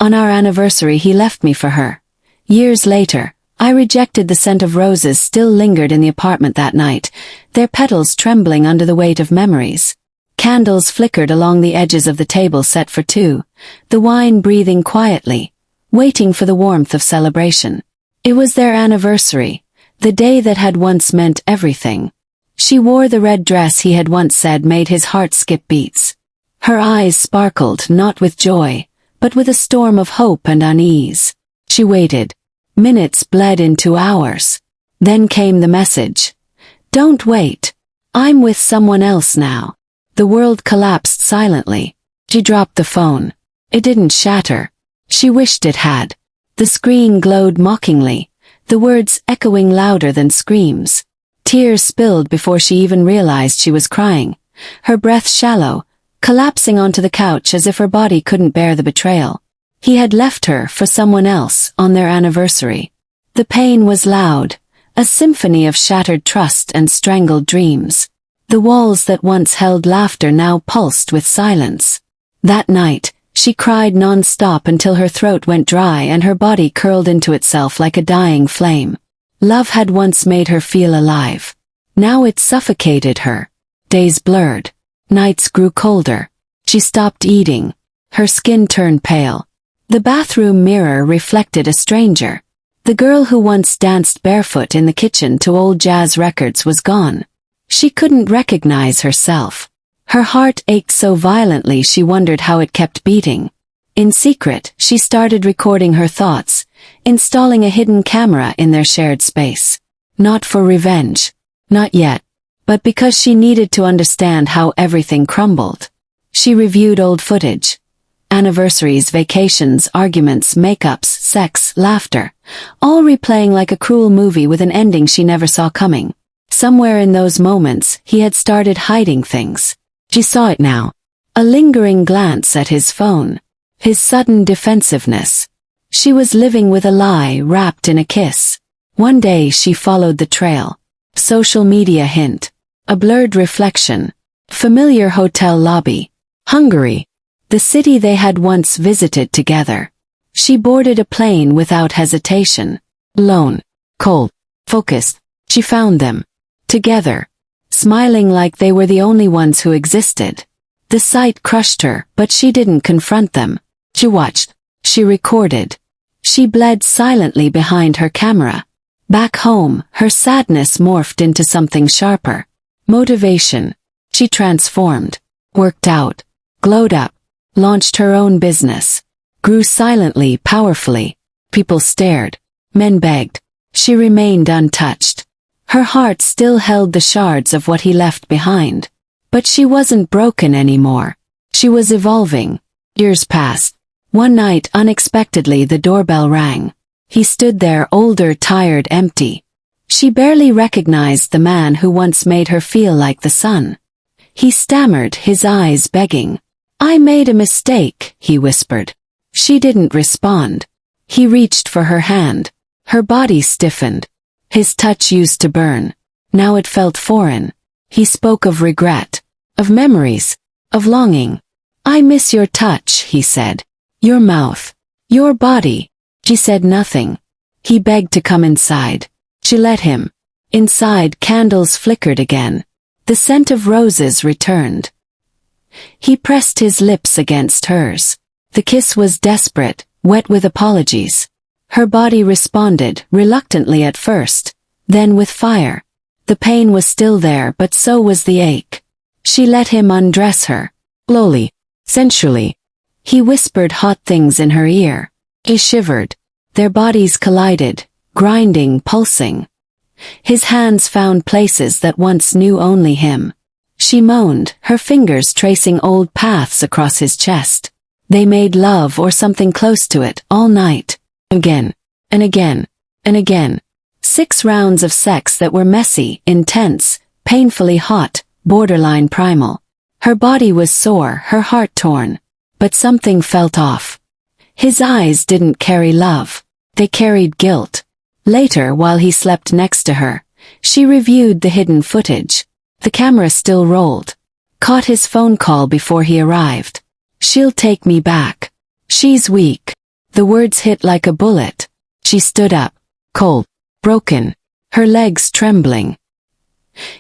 On our anniversary he left me for her. Years later, I rejected the scent of roses still lingered in the apartment that night, their petals trembling under the weight of memories. Candles flickered along the edges of the table set for two, the wine breathing quietly, waiting for the warmth of celebration. It was their anniversary, the day that had once meant everything. She wore the red dress he had once said made his heart skip beats. Her eyes sparkled not with joy, but with a storm of hope and unease. She waited. Minutes bled into hours. Then came the message. "Don't wait. I'm with someone else now." The world collapsed silently. She dropped the phone. It didn't shatter. She wished it had. The screen glowed mockingly, the words echoing louder than screams. Tears spilled before she even realized she was crying, her breath shallow, collapsing onto the couch as if her body couldn't bear the betrayal. He had left her for someone else on their anniversary. The pain was loud, a symphony of shattered trust and strangled dreams. The walls that once held laughter now pulsed with silence. That night, she cried non-stop until her throat went dry and her body curled into itself like a dying flame. Love had once made her feel alive. Now it suffocated her. Days blurred. Nights grew colder. She stopped eating. Her skin turned pale. The bathroom mirror reflected a stranger. The girl who once danced barefoot in the kitchen to old jazz records was gone. She couldn't recognize herself. Her heart ached so violently she wondered how it kept beating. In secret, she started recording her thoughts, installing a hidden camera in their shared space. Not for revenge. Not yet. But because she needed to understand how everything crumbled. She reviewed old footage. Anniversaries, vacations, arguments, makeups, sex, laughter, all replaying like a cruel movie with an ending she never saw coming. Somewhere in those moments, he had started hiding things. She saw it now. A lingering glance at his phone. His sudden defensiveness. She was living with a lie wrapped in a kiss. One day she followed the trail. Social media hint. A blurred reflection. Familiar hotel lobby. Hungary. The city they had once visited together. She boarded a plane without hesitation. Alone. Cold. Focused. She found them. Together. Smiling like they were the only ones who existed. The sight crushed her, but she didn't confront them. She watched. She recorded. She bled silently behind her camera. Back home, her sadness morphed into something sharper. Motivation. She transformed. Worked out. Glowed up. Launched her own business. Grew silently, powerfully. People stared. Men begged. She remained untouched. Her heart still held the shards of what he left behind. But she wasn't broken anymore. She was evolving. Years passed. One night, unexpectedly, the doorbell rang. He stood there, older, tired, empty. She barely recognized the man who once made her feel like the sun. He stammered, his eyes begging. "I made a mistake," he whispered. She didn't respond. He reached for her hand. Her body stiffened. His touch used to burn. Now it felt foreign. He spoke of regret, of memories, of longing. "I miss your touch," he said. "Your mouth. Your body." She said nothing. He begged to come inside. She let him. Inside, candles flickered again. The scent of roses returned. He pressed his lips against hers. The kiss was desperate, wet with apologies. Her body responded, reluctantly at first, then with fire. The pain was still there, but so was the ache. She let him undress her. Slowly, sensually. He whispered hot things in her ear. She shivered. Their bodies collided, grinding, pulsing. His hands found places that once knew only him. She moaned, her fingers tracing old paths across his chest. They made love, or something close to it, all night. Again, and again, and again. 6 rounds of sex that were messy, intense, painfully hot, borderline primal. Her body was sore, her heart torn. But something felt off. His eyes didn't carry love. They carried guilt. Later, while he slept next to her, she reviewed the hidden footage. The camera still rolled. Caught his phone call before he arrived. "She'll take me back. She's weak." The words hit like a bullet. She stood up, cold, broken, her legs trembling.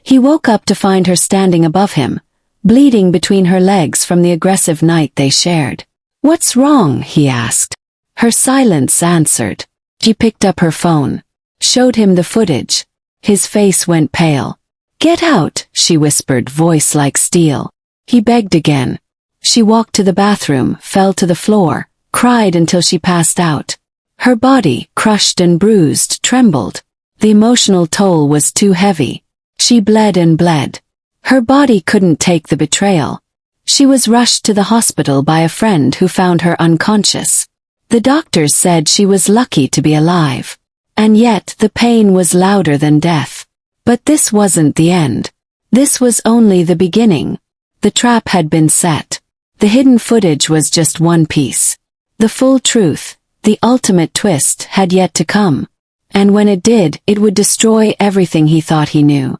He woke up to find her standing above him, bleeding between her legs from the aggressive night they shared. "What's wrong?" he asked. Her silence answered. She picked up her phone, showed him the footage. His face went pale. "Get out," she whispered, voice like steel. He begged again. She walked to the bathroom, fell to the floor, cried until she passed out. Her body, crushed and bruised, trembled. The emotional toll was too heavy. She bled and bled. Her body couldn't take the betrayal. She was rushed to the hospital by a friend who found her unconscious. The doctors said she was lucky to be alive. And yet the pain was louder than death. But this wasn't the end. This was only the beginning. The trap had been set. The hidden footage was just one piece. The full truth, the ultimate twist, had yet to come. And when it did, it would destroy everything he thought he knew.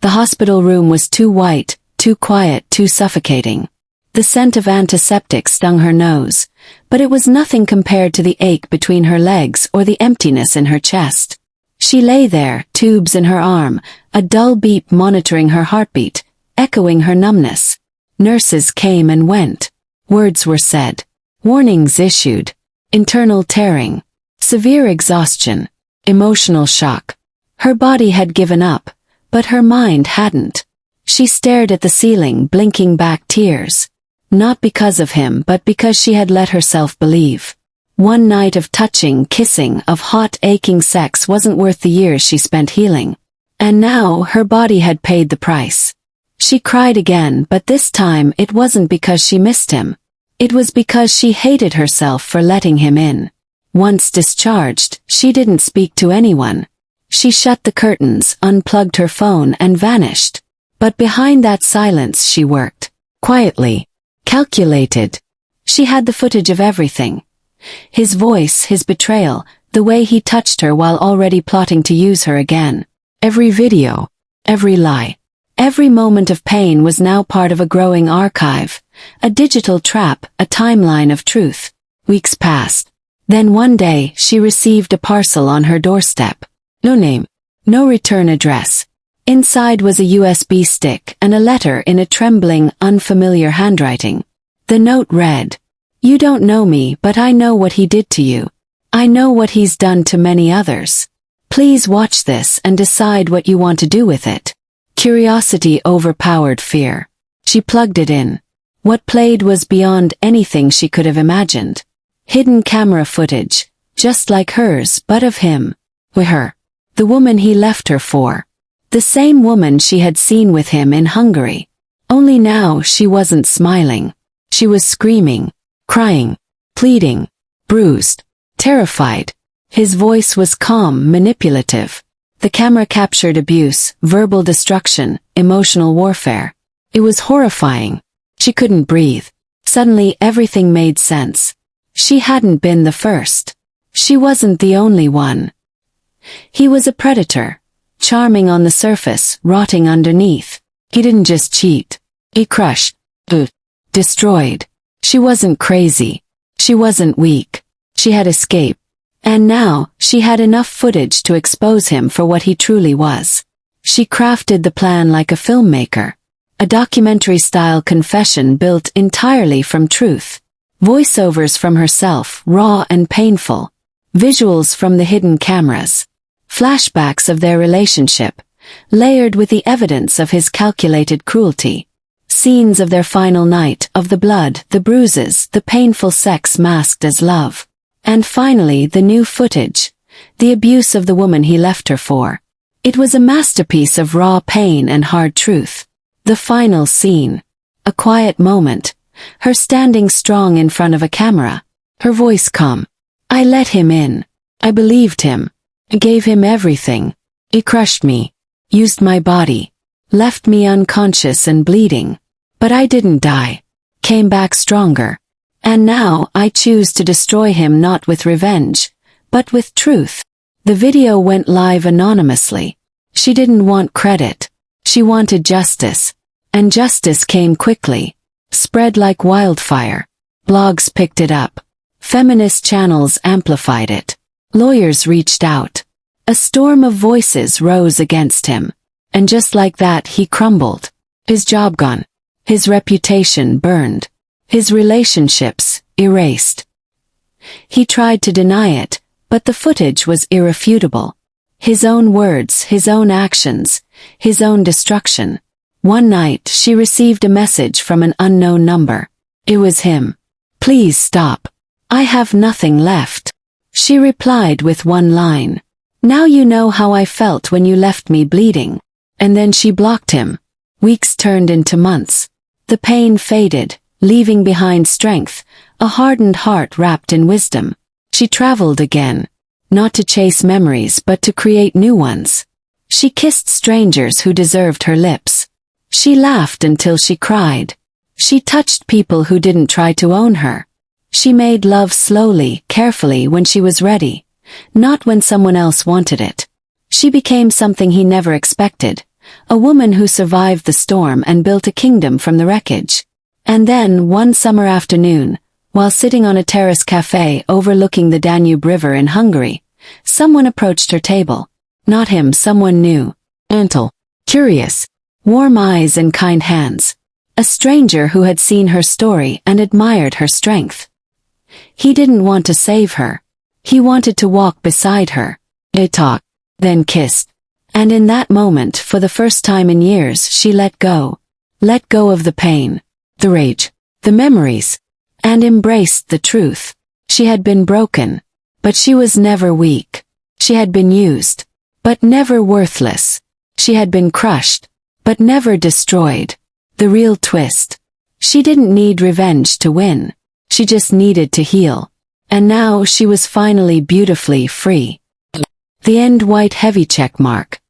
The hospital room was too white, too quiet, too suffocating. The scent of antiseptic stung her nose, but it was nothing compared to the ache between her legs or the emptiness in her chest. She lay there, tubes in her arm, a dull beep monitoring her heartbeat, echoing her numbness. Nurses came and went. Words were said. Warnings issued. Internal tearing. Severe exhaustion. Emotional shock. Her body had given up, but her mind hadn't. She stared at the ceiling, blinking back tears. Not because of him, but because she had let herself believe. One night of touching, kissing, of hot, aching sex wasn't worth the years she spent healing. And now her body had paid the price. She cried again, but this time it wasn't because she missed him. It was because she hated herself for letting him in. Once discharged, she didn't speak to anyone. She shut the curtains, unplugged her phone, and vanished. But behind that silence she worked. Quietly. Calculated. She had the footage of everything. His voice, his betrayal, the way he touched her while already plotting to use her again. Every video. Every lie. Every moment of pain was now part of a growing archive. A digital trap, a timeline of truth. Weeks passed. Then one day, she received a parcel on her doorstep. No name. No return address. Inside was a USB stick and a letter in a trembling, unfamiliar handwriting. The note read, "You don't know me, but I know what he did to you. I know what he's done to many others. Please watch this and decide what you want to do with it." Curiosity overpowered fear. She plugged it in. What played was beyond anything she could have imagined. Hidden camera footage, just like hers, but of him. With her. The woman he left her for. The same woman she had seen with him in Hungary. Only now she wasn't smiling. She was screaming, crying, pleading, bruised, terrified. His voice was calm, manipulative. The camera captured abuse, verbal destruction, emotional warfare. It was horrifying. She couldn't breathe. Suddenly everything made sense. She hadn't been the first. She wasn't the only one. He was a predator. Charming on the surface, rotting underneath. He didn't just cheat. He crushed. Destroyed. She wasn't crazy. She wasn't weak. She had escaped. And now, she had enough footage to expose him for what he truly was. She crafted the plan like a filmmaker. A documentary-style confession built entirely from truth. Voiceovers from herself, raw and painful. Visuals from the hidden cameras. Flashbacks of their relationship, layered with the evidence of his calculated cruelty. Scenes of their final night, of the blood, the bruises, the painful sex masked as love. And finally, the new footage. The abuse of the woman he left her for. It was a masterpiece of raw pain and hard truth. The final scene. A quiet moment. Her standing strong in front of a camera. Her voice calm. "I let him in. I believed him. I gave him everything. He crushed me. Used my body. Left me unconscious and bleeding. But I didn't die. Came back stronger. And now I choose to destroy him not with revenge, but with truth." The video went live anonymously. She didn't want credit. She wanted justice. And justice came quickly. Spread like wildfire. Blogs picked it up. Feminist channels amplified it. Lawyers reached out. A storm of voices rose against him. And just like that he crumbled. His job gone. His reputation burned. His relationships erased. He tried to deny it, but the footage was irrefutable. His own words, his own actions, his own destruction. One night she received a message from an unknown number. It was him. "Please stop. I have nothing left." She replied with one line. "Now you know how I felt when you left me bleeding." And then she blocked him. Weeks turned into months. The pain faded, leaving behind strength, a hardened heart wrapped in wisdom. She traveled again, not to chase memories but to create new ones. She kissed strangers who deserved her lips. She laughed until she cried. She touched people who didn't try to own her. She made love slowly, carefully when she was ready, not when someone else wanted it. She became something he never expected, a woman who survived the storm and built a kingdom from the wreckage. And then, one summer afternoon, while sitting on a terrace cafe overlooking the Danube River in Hungary, someone approached her table. Not him, someone new. Gentle, curious, warm eyes and kind hands. A stranger who had seen her story and admired her strength. He didn't want to save her. He wanted to walk beside her. They talked, then kissed. And in that moment, for the first time in years, she let go. Let go of the pain, the rage, the memories, and embraced the truth. She had been broken, but she was never weak. She had been used, but never worthless. She had been crushed, but never destroyed. The real twist. She didn't need revenge to win. She just needed to heal. And now she was finally beautifully free. The end white heavy check mark.